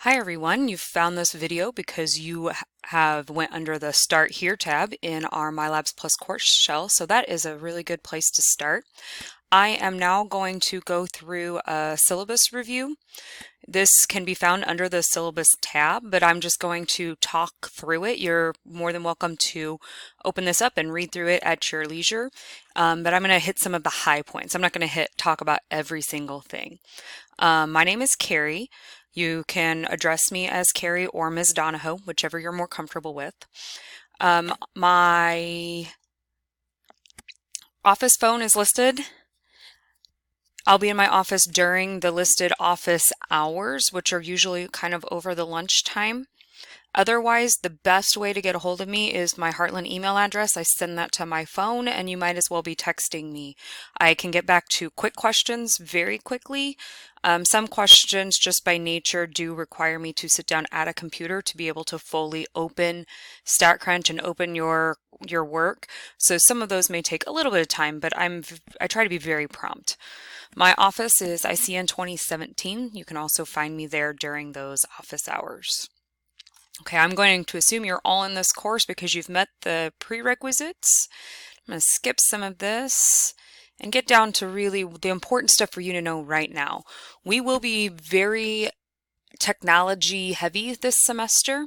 Hi everyone, you've found this video because you have went under the Start Here tab in our MyLabs Plus course shell, so that is a really good place to start. I am now going to go through a syllabus review. This can be found under the Syllabus tab, but I'm just going to talk through it. You're more than welcome to open this up and read through it at your leisure, but I'm going to hit some of the high points. I'm not going to talk about every single thing. My name is Carrie. You can address me as Carrie or Ms. Donahoe, whichever you're more comfortable with. My office phone is listed. I'll be in my office during the listed office hours, which are usually kind of over the lunchtime. Otherwise, the best way to get a hold of me is my Heartland email address. I send that to my phone, and you might as well be texting me. I can get back to quick questions very quickly. Some questions, just by nature, do require me to sit down at a computer to be able to fully open StatCrunch and open your work. So some of those may take a little bit of time, but I try to be very prompt. My office is ICN 2017. You can also find me there during those office hours. Okay, I'm going to assume you're all in this course because you've met the prerequisites. I'm going to skip some of this and get down to really the important stuff for you to know right now. We will be very technology heavy this semester.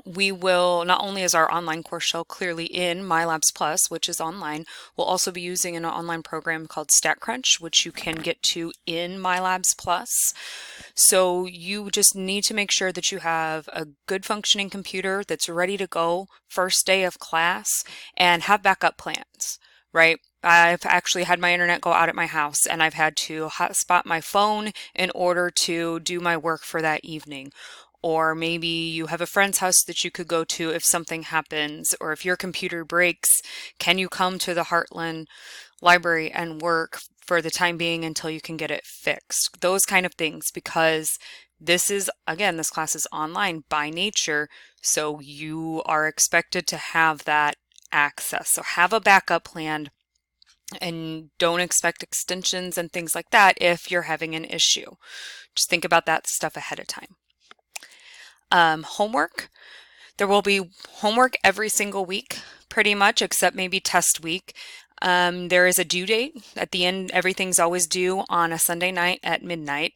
We will, not only is our online course shell clearly in MyLabs Plus, which is online, we'll also be using an online program called StatCrunch, which you can get to in MyLabs Plus. So you just need to make sure that you have a good functioning computer that's ready to go first day of class and have backup plans, right? I've actually had my internet go out at my house and I've had to hotspot my phone in order to do my work for that evening. Or maybe you have a friend's house that you could go to if something happens, or if your computer breaks, can you come to the Heartland Library and work for the time being until you can get it fixed? Those kind of things, because this is, again, this class is online by nature, so you are expected to have that access. So have a backup plan and don't expect extensions and things like that if you're having an issue. Just think about that stuff ahead of time. Homework. There will be homework every single week, pretty much, except maybe test week. There is a due date. At the end, everything's always due on a Sunday night at midnight.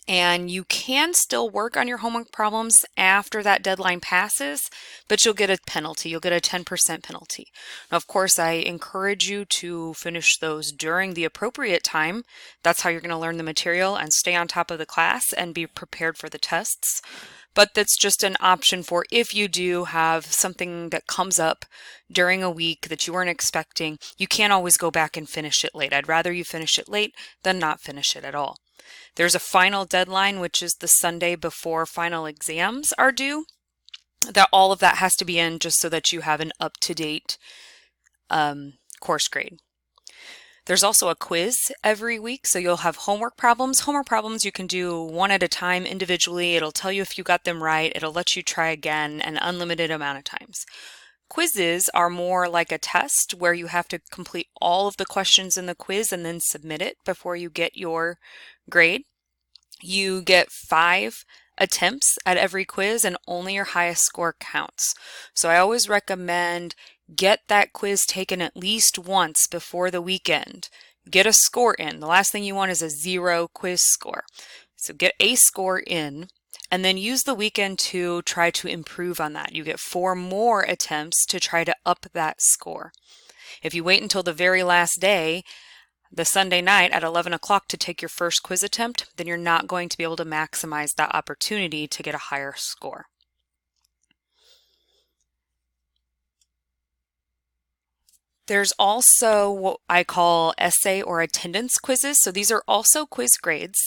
And you can still work on your homework problems after that deadline passes, but you'll get a penalty. You'll get a 10% penalty. Now, of course, I encourage you to finish those during the appropriate time. That's how you're going to learn the material and stay on top of the class and be prepared for the tests. But that's just an option for if you do have something that comes up during a week that you weren't expecting. You can't always go back and finish it late. I'd rather you finish it late than not finish it at all. There's a final deadline, which is the Sunday before final exams are due. That all of that has to be in just so that you have an up-to-date course grade. There's also a quiz every week, so you'll have homework problems. Homework problems you can do one at a time individually. It'll tell you if you got them right. It'll let you try again an unlimited amount of times. Quizzes are more like a test where you have to complete all of the questions in the quiz and then submit it before you get your grade. You get 5 attempts at every quiz and only your highest score counts. So I always recommend get that quiz taken at least once before the weekend. Get a score in. The last thing you want is a 0 quiz score. So get a score in and then use the weekend to try to improve on that. You get 4 more attempts to try to up that score. If you wait until the very last day, the Sunday night at 11 o'clock to take your first quiz attempt, then you're not going to be able to maximize that opportunity to get a higher score. There's also what I call essay or attendance quizzes. So these are also quiz grades,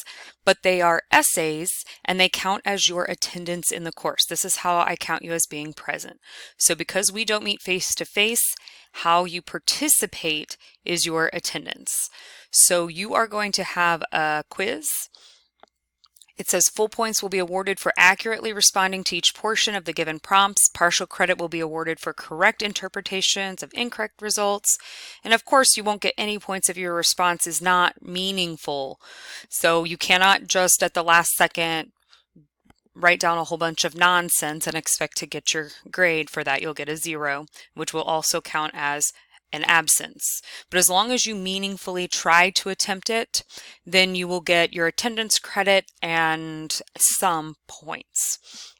but they are essays and they count as your attendance in the course. This is how I count you as being present. So because we don't meet face to face, how you participate is your attendance. So you are going to have a quiz. It says full points will be awarded for accurately responding to each portion of the given prompts. Partial credit will be awarded for correct interpretations of incorrect results. And of course, you won't get any points if your response is not meaningful. So you cannot just at the last second write down a whole bunch of nonsense and expect to get your grade for that. You'll get a 0, which will also count as an absence. But as long as you meaningfully try to attempt it, then you will get your attendance credit and some points.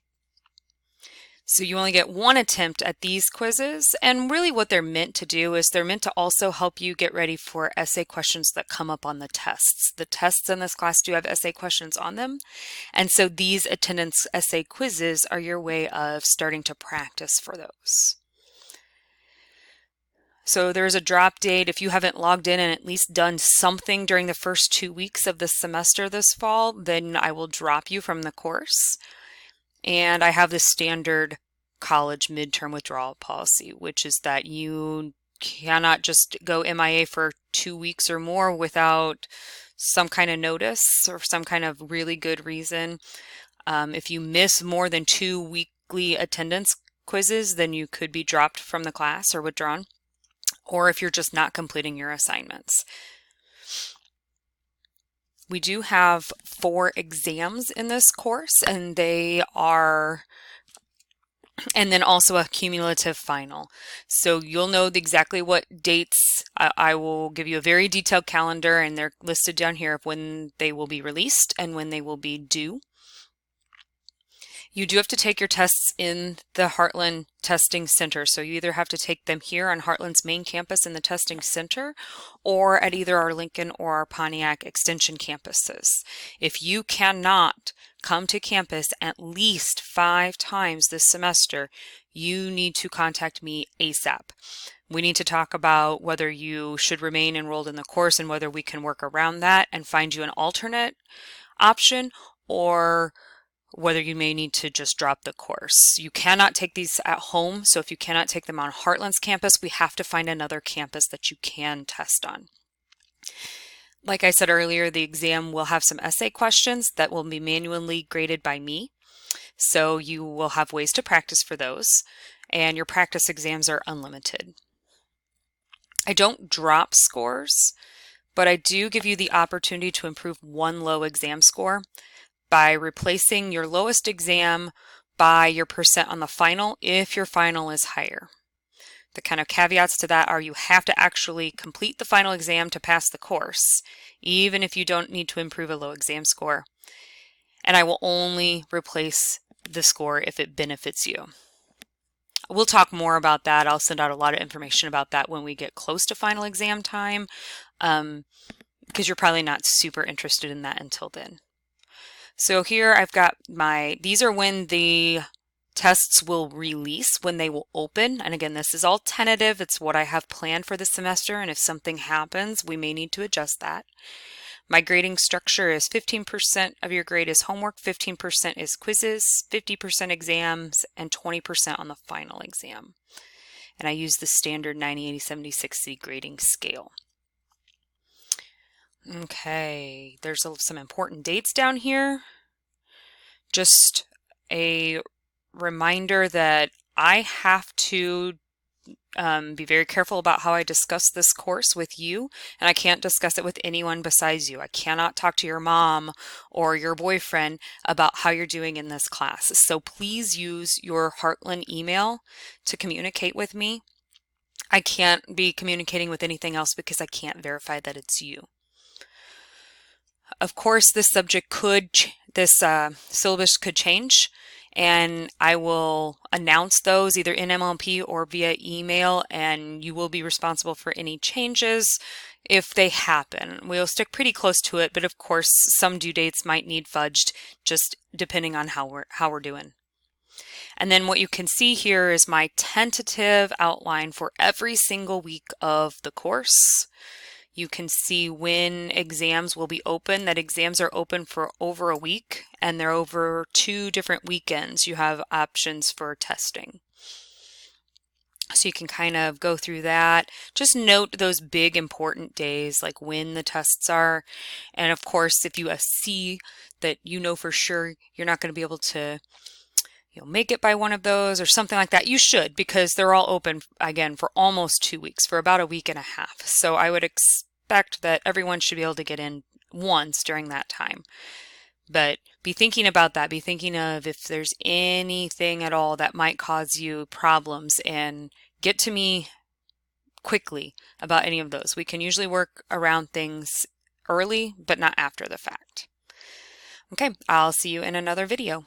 So you only get one attempt at these quizzes, and really what they're meant to do is they're meant to also help you get ready for essay questions that come up on the tests. The tests in this class do have essay questions on them, and so these attendance essay quizzes are your way of starting to practice for those. So there's a drop date. If you haven't logged in and at least done something during the first 2 weeks of the semester this fall, then I will drop you from the course. And I have the standard college midterm withdrawal policy, which is that you cannot just go MIA for 2 weeks or more without some kind of notice or some kind of really good reason. If you miss more than 2 weekly attendance quizzes, then you could be dropped from the class or withdrawn, or if you're just not completing your assignments. We do have 4 exams in this course, and they are, and then also a cumulative final. So you'll know exactly what dates. I will give you a very detailed calendar, and they're listed down here of when they will be released and when they will be due. You do have to take your tests in the Heartland Testing Center. So you either have to take them here on Heartland's main campus in the testing center or at either our Lincoln or our Pontiac Extension campuses. If you cannot come to campus at least 5 times this semester, you need to contact me ASAP. We need to talk about whether you should remain enrolled in the course and whether we can work around that and find you an alternate option, or whether you may need to just drop the course. You cannot take these at home, so if you cannot take them on Heartland's campus, we have to find another campus that you can test on. Like I said earlier, the exam will have some essay questions that will be manually graded by me, so you will have ways to practice for those, and your practice exams are unlimited. I don't drop scores, but I do give you the opportunity to improve one low exam score by replacing your lowest exam by your percent on the final if your final is higher. The kind of caveats to that are you have to actually complete the final exam to pass the course, even if you don't need to improve a low exam score. And I will only replace the score if it benefits you. We'll talk more about that. I'll send out a lot of information about that when we get close to final exam time, because you're probably not super interested in that until then. So here I've got these are when the tests will release, when they will open. And again, this is all tentative. It's what I have planned for the semester. And if something happens, we may need to adjust that. My grading structure is 15% of your grade is homework, 15% is quizzes, 50% exams, and 20% on the final exam. And I use the standard 90, 80, 70, 60 grading scale. Okay, there's some important dates down here. Just a reminder that I have to be very careful about how I discuss this course with you, and I can't discuss it with anyone besides you. I cannot talk to your mom or your boyfriend about how you're doing in this class. So please use your Heartland email to communicate with me. I can't be communicating with anything else because I can't verify that it's you. Of course, this subject syllabus could change, and I will announce those either in MLP or via email, and you will be responsible for any changes if they happen. We'll stick pretty close to it, but of course, some due dates might need fudged, just depending on how we're doing. And then what you can see here is my tentative outline for every single week of the course. You can see when exams will be open, that exams are open for over a week, and they're over 2 different weekends. You have options for testing. So you can kind of go through that. Just note those big important days, like when the tests are. And of course, if you see that you know for sure you're not going to be able to make it by one of those or something like that, you should, because they're all open, again, for almost 2 weeks, for about a week and a half. So I would expect that everyone should be able to get in once during that time. But be thinking about that. Be thinking of if there's anything at all that might cause you problems, and get to me quickly about any of those. We can usually work around things early, but not after the fact. Okay, I'll see you in another video.